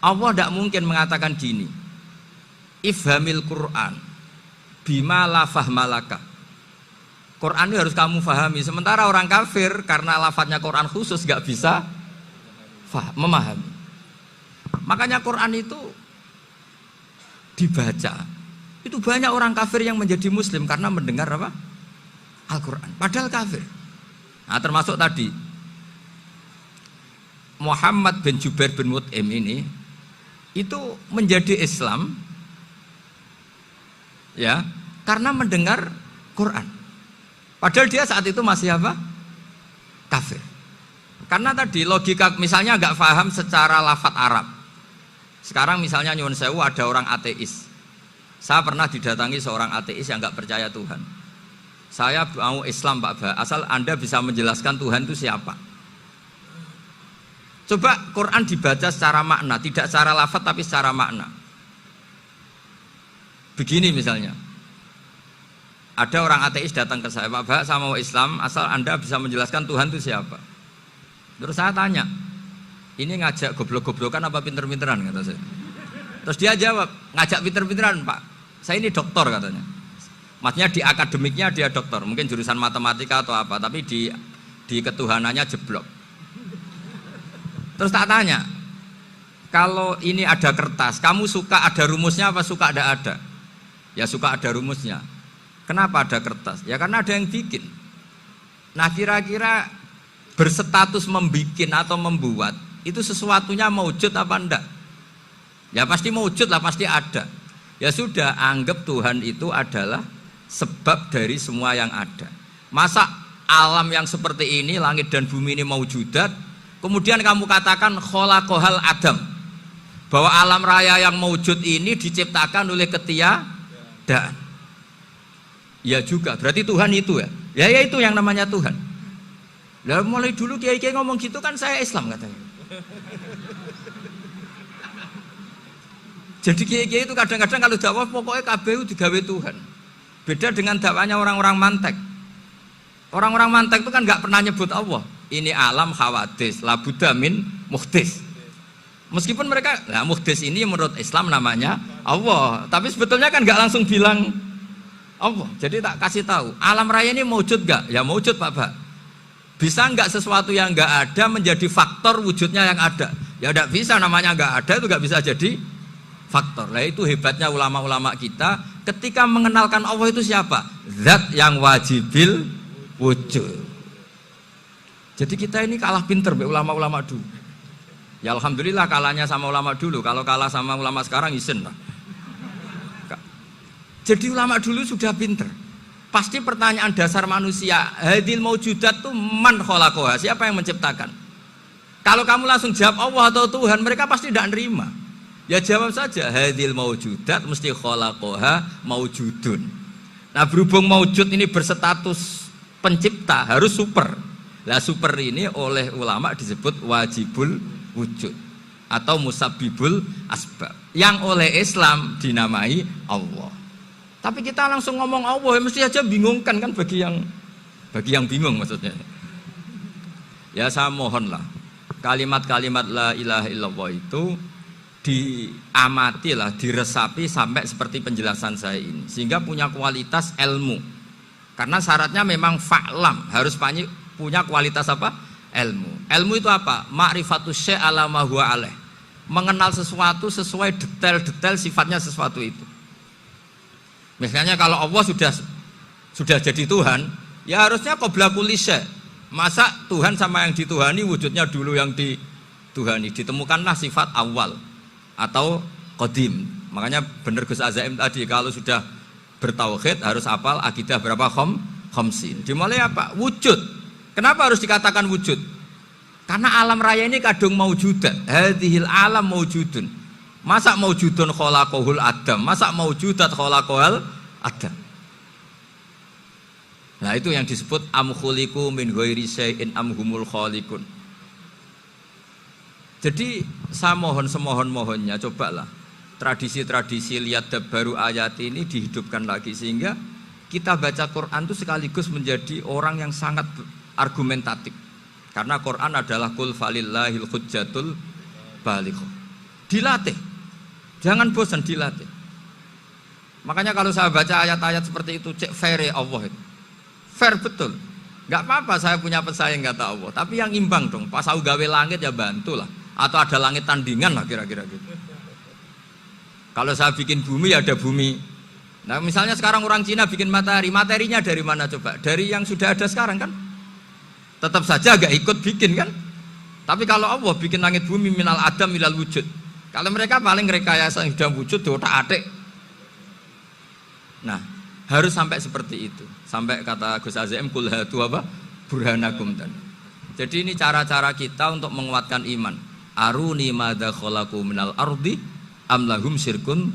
Allah tidak mungkin mengatakan gini, ifhamil Quran bima la fahmalaka. Quran itu harus kamu fahami. Sementara orang kafir karena lafadznya Quran khusus nggak bisa memahami. Makanya Quran itu dibaca. Itu banyak orang kafir yang menjadi muslim karena mendengar apa? Al-Quran. Padahal kafir. Nah, termasuk tadi Muhammad bin Jubair bin Mut'im ini itu menjadi Islam ya karena mendengar Quran. Padahal dia saat itu masih apa? Kafir. Karena tadi logika misalnya nggak paham secara lafadz Arab. Sekarang misalnya nyuwun sewu ada orang ateis. Saya pernah didatangi seorang ateis yang nggak percaya Tuhan. Saya mau Islam Pak Ba, asal Anda bisa menjelaskan Tuhan itu siapa. Coba Quran dibaca secara makna, tidak secara lafadz tapi secara makna. Begini misalnya, ada orang ateis datang ke saya, Pak Ba, saya mau Islam, asal Anda bisa menjelaskan Tuhan itu siapa. Terus saya tanya, ini ngajak goblok-goblokan apa pinter-pinteran, kata saya. Terus dia jawab, ngajak pinter-pinteran Pak, saya ini doktor katanya. Maksudnya di akademiknya dia doktor, mungkin jurusan matematika atau apa, tapi di ketuhanannya jeblok. Terus tak tanya, kalau ini ada kertas, kamu suka ada rumusnya apa suka ada? Ya suka ada rumusnya. Kenapa ada kertas? Ya karena ada yang bikin. Nah kira-kira berstatus membikin atau membuat, itu sesuatunya maujud apa enggak? Ya pasti maujud lah, pasti ada. Ya sudah, anggap Tuhan itu adalah sebab dari semua yang ada. Masa alam yang seperti ini, langit dan bumi ini maujudat, kemudian kamu katakan kholaqohal adam, bahwa alam raya yang maujud ini diciptakan oleh ketiadaan. Ya juga, berarti Tuhan itu ya. Ya itu yang namanya Tuhan. Lah mulai dulu kiai-kiai ngomong gitu kan saya Islam katanya. Jadi kiai-kiai itu kadang-kadang kalau dakwah pokoknya KBU digawe Tuhan. Beda dengan dakwanya orang-orang mantek. Orang-orang mantek itu kan nggak pernah nyebut Allah. Ini alam hawadis, la budda min muhdis. Meskipun mereka, nah muhdis ini menurut Islam namanya Allah. Tapi sebetulnya kan nggak langsung bilang Allah. Jadi tak kasih tahu, alam raya ini maujud nggak? Ya maujud Pak Ba. Bisa nggak sesuatu yang nggak ada menjadi faktor wujudnya yang ada? Ya nggak bisa, namanya nggak ada itu nggak bisa jadi faktor. Lah itu hebatnya ulama-ulama kita ketika mengenalkan Allah itu siapa? Zat yang wajibil wujud. Jadi kita ini kalah pinter be ulama-ulama dulu. Ya alhamdulillah kalahnya sama ulama dulu. Kalau kalah sama ulama sekarang isin lah. Jadi ulama dulu sudah pinter. Pasti pertanyaan dasar manusia, hadil maujudat itu man khalaqaha, siapa yang menciptakan? Kalau kamu langsung jawab Allah atau Tuhan, mereka pasti tidak nerima. Ya jawab saja, hadil maujudat mesti khalaqaha maujudun. Nah berhubung maujud ini berstatus pencipta, harus super. Lah super ini oleh ulama disebut wajibul wujud atau musabbibul asbab, yang oleh Islam dinamai Allah. Tapi kita langsung ngomong Allah, mesti aja bingungkan kan bagi yang bingung maksudnya. Ya saya mohonlah kalimat-kalimat la ilaha illallah itu diamatilah, diresapi sampai seperti penjelasan saya ini, sehingga punya kualitas ilmu. Karena syaratnya memang fa'lam, harus punya kualitas apa? Ilmu. Ilmu itu apa? Ma'rifatus syai' ala ma huwa alaih. Mengenal sesuatu sesuai detail-detail sifatnya sesuatu itu. Misalnya kalau Allah sudah jadi Tuhan, ya harusnya qabla kulli syai'. Masa Tuhan sama yang dituhani wujudnya dulu yang dituhani? Ditemukanlah sifat awal atau qadim. Makanya benar Gus Azaim tadi, kalau sudah bertauhid harus hafal akidah berapa khamsin. Dimulai apa? Wujud. Kenapa harus dikatakan wujud? Karena alam raya ini kadung maujudat. Hadhil alam maujudun. Masa maujudun khalaqahul adam? Masa maujudat khalaqahul adam? Nah itu yang disebut am khuliqu min ghairi syai'in am humul khaliqun. Jadi saya mohon semohon-mohonnya cobalah tradisi-tradisi lihat baru ayat ini dihidupkan lagi sehingga kita baca Quran itu sekaligus menjadi orang yang sangat argumentatif. Karena Quran adalah qul falillahil hujjatul balighah. Dilatih. Jangan bosan dilatih. Makanya kalau saya baca ayat-ayat seperti itu cek fair Allah itu. Fair betul. Enggak apa-apa saya punya pesaing kata Allah, tapi yang imbang dong. Pas aku gawe langit ya bantulah. Atau ada langit tandingan lah kira-kira gitu. Kalau saya bikin bumi ya ada bumi. Nah misalnya sekarang orang Cina bikin matahari, materinya dari mana coba? Dari yang sudah ada sekarang kan? Tetap saja agak ikut bikin kan? Tapi kalau Allah bikin langit bumi minal adam minal wujud. Kalau mereka paling rekayasa yang sudah wujud otak-atik. Nah harus sampai seperti itu. Sampai kata Gus Azim kul hatu apa? Burhanakum dan. Jadi ini cara-cara kita untuk menguatkan iman. Aruni madza khalaqu minal ardi am lahum syirkun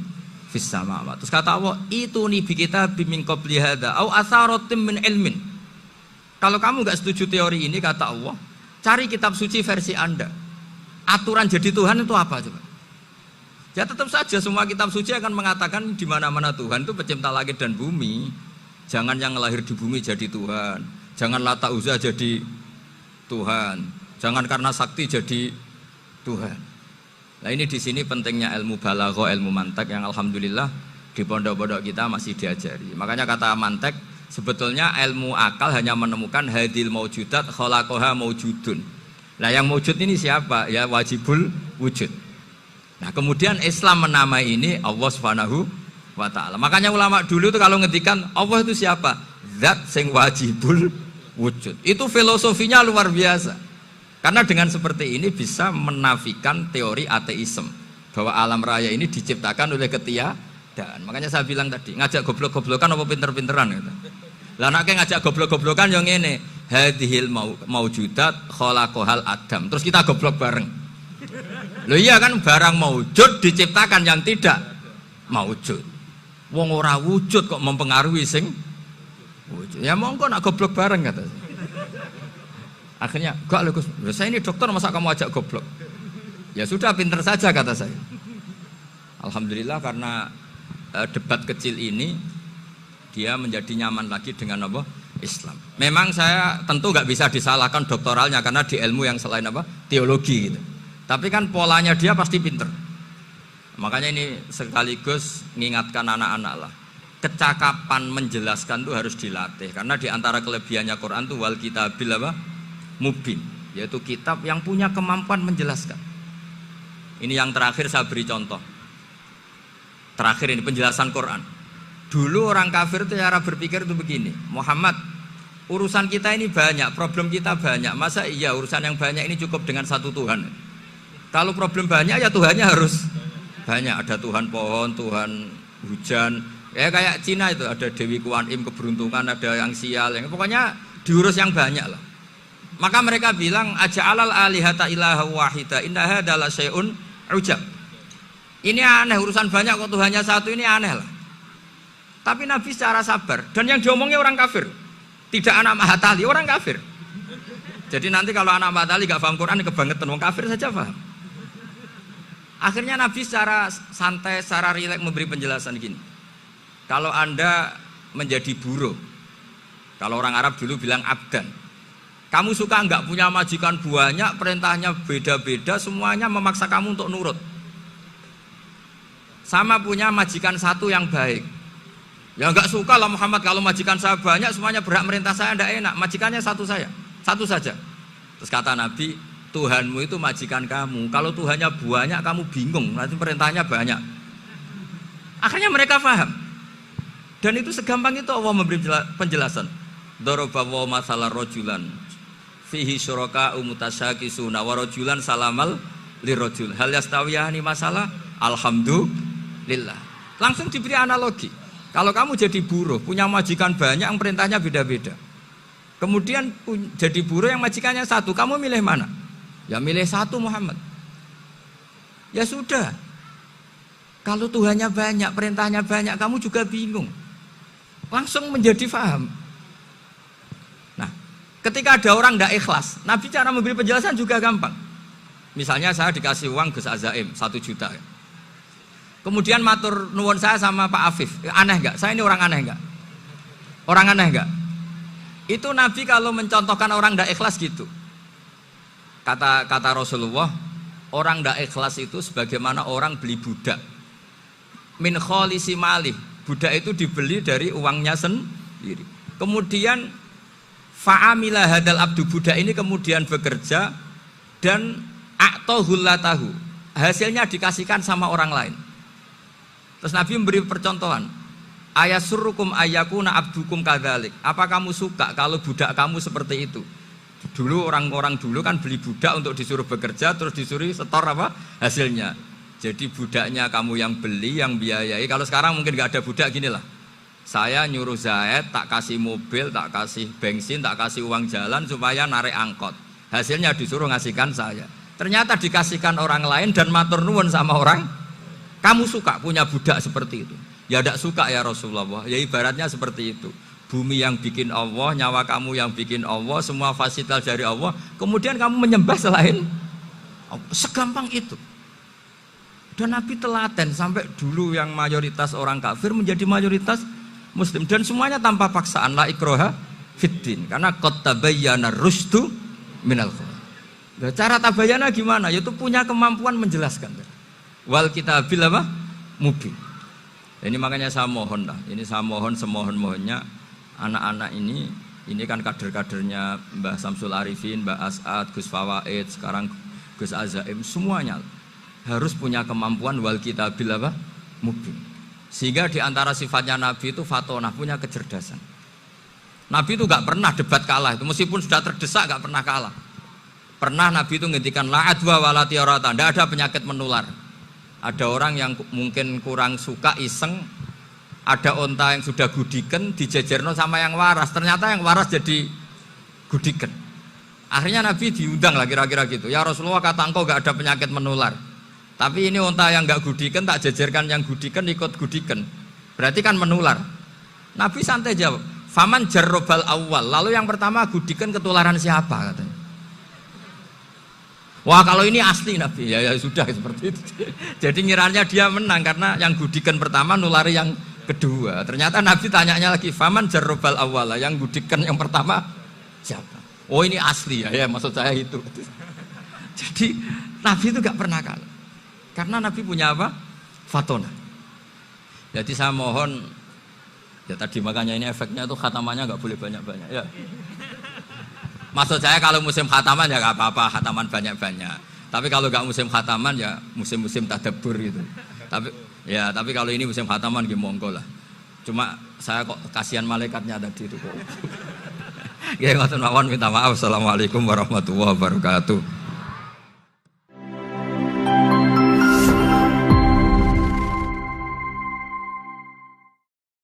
fis samawati. Terus kata Allah, itu nih bi kitabim min qabli hadza au atharatim min ilmin. Kalau kamu enggak setuju teori ini kata Allah, cari kitab suci versi Anda. Aturan jadi Tuhan itu apa coba? Ya tetap saja semua kitab suci akan mengatakan di mana-mana Tuhan itu pencipta langit dan bumi. Jangan yang lahir di bumi jadi Tuhan. Jangan Lata Uzza jadi Tuhan. Jangan karena sakti jadi Tuhan. Nah ini di sini pentingnya ilmu balaghah, ilmu mantek yang alhamdulillah di pondok-pondok kita masih diajari. Makanya kata mantek sebetulnya ilmu akal hanya menemukan hadil maujudat khalaqaha maujudun. Nah yang maujud ini siapa? Ya wajibul wujud. Nah kemudian Islam menamai ini Allah Subhanahu wa ta'ala. Makanya ulama dulu itu kalau ngendikan Allah itu siapa? Zat sing wajibul wujud. Itu filosofinya luar biasa. Karena dengan seperti ini bisa menafikan teori ateisme bahwa alam raya ini diciptakan oleh ketiadaan. Makanya saya bilang tadi ngajak goblok-goblokan apa pinter-pinteran gitu. Lah nek ngajak goblok-goblokan yang ngene, hadhil maujudat khalaqahal adam. Terus kita goblok bareng. Loh iya kan barang maujud diciptakan yang tidak maujud. Wong ora wujud kok mempengaruhi sing wujud. Ya monggo nak goblok bareng kata. Akhirnya, enggak loh Gus, saya ini dokter masa kamu ajak goblok? Ya sudah pinter saja kata saya. Alhamdulillah karena debat kecil ini dia menjadi nyaman lagi dengan apa? Islam. Memang saya tentu nggak bisa disalahkan doktoralnya karena di ilmu yang selain apa? Teologi gitu. Tapi kan polanya dia pasti pinter. Makanya ini sekaligus mengingatkan anak-anak lah. Kecakapan menjelaskan itu harus dilatih karena di antara kelebihannya Quran itu wal kitabil apa? Mubin, yaitu kitab yang punya kemampuan menjelaskan. Ini yang terakhir saya beri contoh. Terakhir ini penjelasan Quran. Dulu orang kafir itu cara berpikir itu begini, Muhammad, urusan kita ini banyak, problem kita banyak. Masa iya urusan yang banyak ini cukup dengan satu Tuhan? Kalau problem banyak ya Tuhannya harus banyak. Ada Tuhan pohon, Tuhan hujan. Ya kayak Cina itu ada Dewi Kuan Im keberuntungan, ada yang sial, yang pokoknya diurus yang banyak lah. Maka mereka bilang aja'alal alihata ilaha wahida inna hadza la syai'un ujab. Ini aneh urusan banyak kok Tuhannya satu ini aneh lah. Tapi Nabi secara sabar dan yang diomongnya orang kafir. Tidak anak Mahatali, orang kafir. Jadi nanti kalau anak Mahatali enggak paham Quran kebangetan wong kafir saja paham. Akhirnya Nabi secara santai, secara rileks memberi penjelasan gini. Kalau Anda menjadi buruh. Kalau orang Arab dulu bilang abdan. Kamu suka enggak punya majikan banyak, perintahnya beda-beda, semuanya memaksa kamu untuk nurut. Sama punya majikan satu yang baik. Ya enggak suka lah Muhammad kalau majikan saya banyak, semuanya berhak merintah saya, enggak enak. Majikannya satu saja. Terus kata Nabi, Tuhanmu itu majikan kamu. Kalau Tuhannya banyak, kamu bingung, nanti perintahnya banyak. Akhirnya mereka paham. Dan itu segampang itu Allah memberi penjelasan. Daraba wa masalah rojulan. Fihi syuraka umutasyakisuna wa rajulan salamal lirajul hal yastawiyani masalah alhamdulillah. Langsung diberi analogi. Kalau kamu jadi buruh punya majikan banyak yang perintahnya beda-beda, Kemudian jadi buruh yang majikannya satu, kamu milih mana? Ya milih satu Muhammad. Ya sudah. Kalau Tuhannya banyak, perintahnya banyak, kamu juga bingung. Langsung menjadi paham. Nah, ketika ada orang tidak ikhlas, Nabi cara memberi penjelasan juga gampang. Misalnya saya dikasih uang Gus Azaim 1 juta. Kemudian matur nuwun saya sama Pak Afif, aneh enggak? Saya ini orang aneh enggak? Orang aneh enggak? Itu Nabi kalau mencontohkan orang tidak ikhlas gitu. Kata Rasulullah, orang tidak ikhlas itu sebagaimana orang beli budak. Min kholisi malih, budak itu dibeli dari uangnya sendiri. Kemudian fa'amila hadal abdu, budak ini kemudian bekerja dan a'tohullatahu, hasilnya dikasihkan sama orang lain. Terus Nabi memberi percontohan, ayasurrukum ayyakuna abdukum kadzalik. Apa kamu suka kalau budak kamu seperti itu? Dulu orang-orang dulu kan beli budak untuk disuruh bekerja, terus disuruh setor apa hasilnya. Jadi budaknya kamu yang beli, yang biayai. Kalau sekarang mungkin nggak ada budak, gini lah. Saya nyuruh Zaid, tak kasih mobil, tak kasih bensin, tak kasih uang jalan supaya narik angkot. Hasilnya disuruh ngasihkan saya. Ternyata dikasihkan orang lain dan matur nuwun sama orang. Kamu suka punya budak seperti itu? Ya tidak suka ya Rasulullah. Ya ibaratnya seperti itu. Bumi yang bikin Allah, nyawa kamu yang bikin Allah, semua fasilitas dari Allah, kemudian kamu menyembah selain Allah. Segampang itu. Dan Nabi telaten sampai dulu yang mayoritas orang kafir menjadi mayoritas Muslim, dan semuanya tanpa paksaan, la ikroha fiddin, karena qad tabayyana rusdu minal ghayy. Cara tabayana gimana? Yaitu punya kemampuan menjelaskan. Wal kitabil apa? Mubin. Ini makanya saya mohon lah, ini saya mohon semohon-mohonnya anak-anak ini kan kader-kadernya Mbah Samsul Arifin, Mbah As'ad, Gus Fawaid, sekarang Gus Azaim, semuanya harus punya kemampuan wal kitabil apa? Mubin. Sehingga diantara sifatnya Nabi itu fatonah, punya kecerdasan. Nabi itu gak pernah debat kalah, itu meskipun sudah terdesak gak pernah kalah. Pernah Nabi itu ngendikan la adwa wala tiarata, tidak ada penyakit menular. Ada orang yang mungkin kurang suka iseng, ada onta yang sudah gudiken dijejerno sama yang waras, ternyata yang waras jadi gudiken. Akhirnya Nabi diundang lah kira-kira gitu. Ya Rasulullah, kata engkau gak ada penyakit menular, tapi ini onta yang gak gudiken tak jejerkan yang gudiken ikut gudiken, berarti kan menular. Nabi santai jawab, faman jarrobal awal, lalu yang pertama gudiken ketularan siapa katanya. Wah kalau ini asli Nabi, ya sudah seperti itu. Jadi ngiranya dia menang karena yang gudikan pertama nulari yang kedua. Ternyata Nabi tanyanya lagi, faman jarrobal awala, yang gudikan yang pertama siapa? Oh ini asli ya maksud saya itu. Jadi Nabi itu gak pernah kalah, karena Nabi punya apa? Fatona. Jadi saya mohon, ya tadi makanya ini efeknya itu khatamannya gak boleh banyak-banyak ya. Maksud saya kalau musim khataman ya gak apa-apa, khataman banyak-banyak. Tapi kalau gak musim khataman ya musim-musim tadabbur gitu. Tapi kalau ini musim khataman gimana monggo lah. Cuma saya kok kasihan malaikatnya tadi itu kok. Ya ngoten mawon, minta maaf. Assalamualaikum warahmatullahi wabarakatuh.